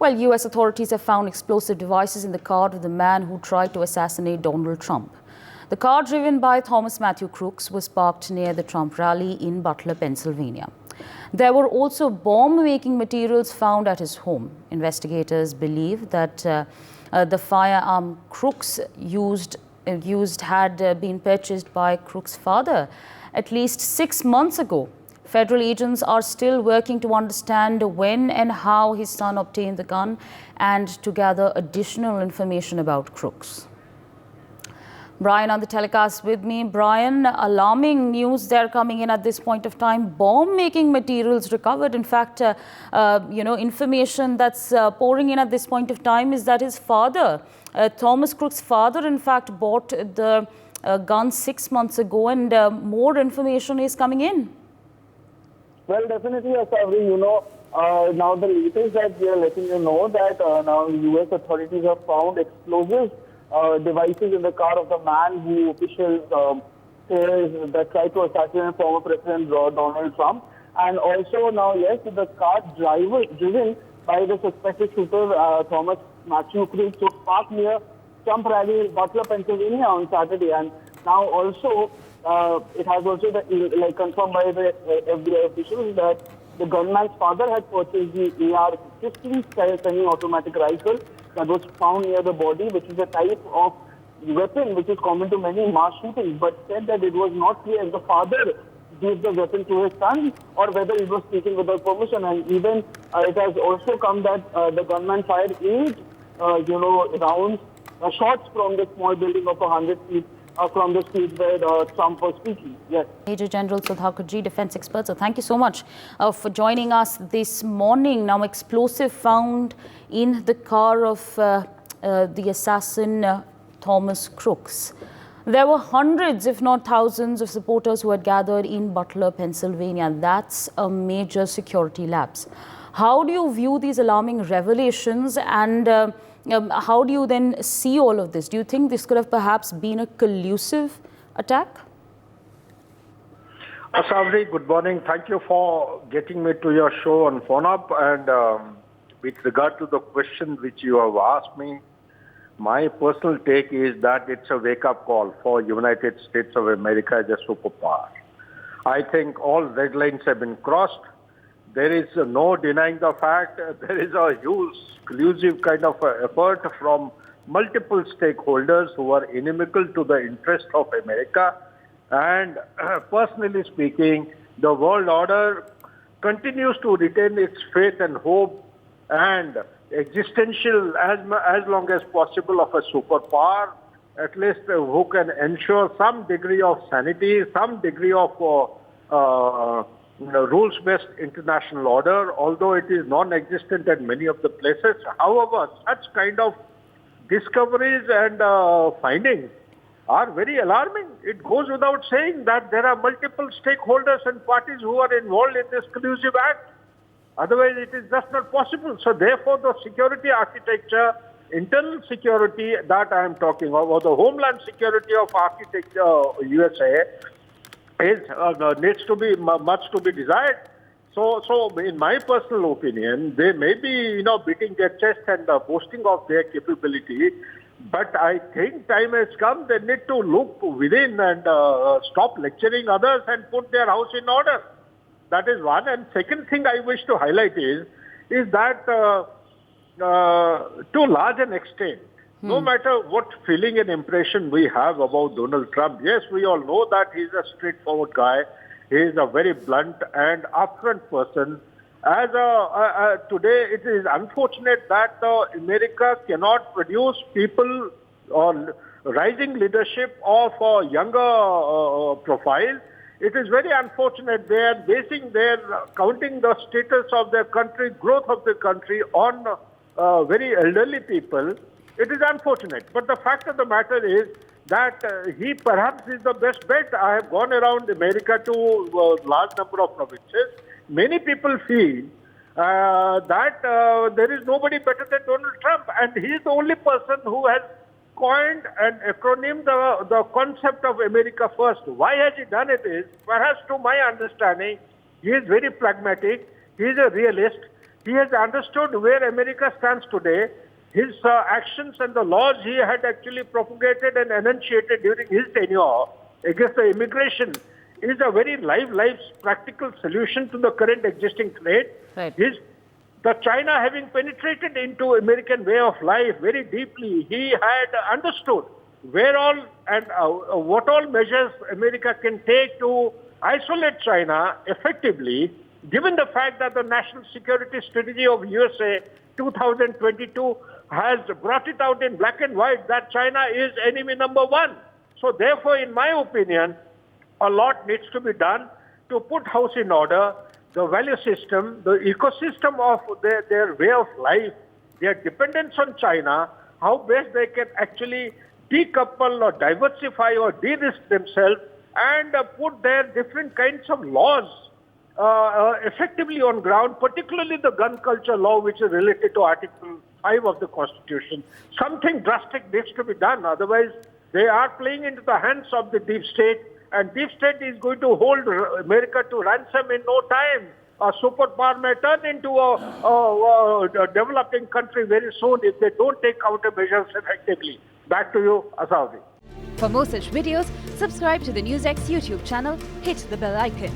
Well, U.S. authorities have found explosive devices in the car of the man who tried to assassinate Donald Trump. The car driven by Thomas Matthew Crooks was parked near the Trump rally in Butler, Pennsylvania. There were also bomb-making materials found at his home. Investigators believe that the firearm Crooks used had been purchased by Crooks' father at least 6 months ago. Federal agents are still working to understand when and how his son obtained the gun and to gather additional information about Crooks. Brian on the telecast with me. Brian, alarming news there coming in at this point of time. Bomb-making materials recovered. In fact, information that's pouring in at this point of time is that his father, Thomas Crooks' father, in fact, bought the gun 6 months ago, and more information is coming in. Well, definitely, Asavri, now the latest that we are letting you know that now U.S. authorities have found explosive devices in the car of the man who officials says that tried to assassinate former President Donald Trump. And also now, yes, the car driven by the suspected shooter Thomas Matthew Crooks was parked near Trump rally in Butler, Pennsylvania on Saturday. And now also, it has also confirmed by the FBI officials that the gunman's father had purchased the AR-15 semi-automatic rifle that was found near the body, which is a type of weapon which is common to many mass shootings, but said that it was not clear if the father gave the weapon to his son or whether it was taken without permission. And even it has also come that the gunman fired 8 rounds, shots from the small building of 100 feet from the street where Trump was speaking. Yes. Major General Sudhakarji, defense expert. So thank you so much for joining us this morning. Now, explosive found in the car of the assassin Thomas Crooks. There were hundreds, if not thousands, of supporters who had gathered in Butler, Pennsylvania. That's a major security lapse. How do you view these alarming revelations, and how do you then see all of this? Do you think this could have perhaps been a collusive attack? Asavri, good morning. Thank you for getting me to your show on Phone Up. And with regard to the question which you have asked me, my personal take is that it's a wake-up call for United States of America as a superpower. I think all red lines have been crossed. There is no denying the fact. There is a huge, collusive kind of effort from multiple stakeholders who are inimical to the interest of America. And personally speaking, the world order continues to retain its faith and hope and existential as long as possible of a superpower, at least who can ensure some degree of sanity, some degree of rules-based international order, although it is non-existent at many of the places. However, such kind of discoveries and findings are very alarming. It goes without saying that there are multiple stakeholders and parties who are involved in this collusive act. Otherwise, it is just not possible. So therefore, the security architecture, internal security that I am talking about, or the homeland security of architecture USA, needs to be much to be desired. So in my personal opinion, they may be, beating their chest and boasting of their capability, but I think time has come. They need to look within and stop lecturing others and put their house in order. That is one. And second thing I wish to highlight is that to large an extent, no matter what feeling and impression we have about Donald Trump, yes, we all know that he's a straightforward guy. He is a very blunt and upfront person. Today, it is unfortunate that America cannot produce people or rising leadership of a younger profile. It is very unfortunate they are basing counting the status of their country, growth of the country on very elderly people. It is unfortunate. But the fact of the matter is that he perhaps is the best bet. I have gone around America to a large number of provinces. Many people feel that there is nobody better than Donald Trump. And he is the only person who has coined an acronym, the concept of America First. Why has he done it is, perhaps to my understanding, he is very pragmatic, he is a realist, He has understood where America stands today. His actions and the laws he had actually propagated and enunciated during his tenure against the immigration is a very live, practical solution to the current existing threat. Right. The China having penetrated into American way of life very deeply, he had understood where all and what all measures America can take to isolate China effectively, given the fact that the national security strategy of USA 2022 has brought it out in black and white that China is enemy number one. So therefore, in my opinion, a lot needs to be done to put house in order, the value system, the ecosystem of their way of life, their dependence on China, how best they can actually decouple or diversify or de-risk themselves and put their different kinds of laws effectively on ground, particularly the gun culture law, which is related to Article 5 of the Constitution. Something drastic needs to be done. Otherwise, they are playing into the hands of the deep state, and deep state is going to hold America to ransom in no time. A superpower may turn into a developing country very soon if they don't take countermeasures effectively. Back to you, Asavi. For more such videos, subscribe to the NewsX YouTube channel, hit the bell icon.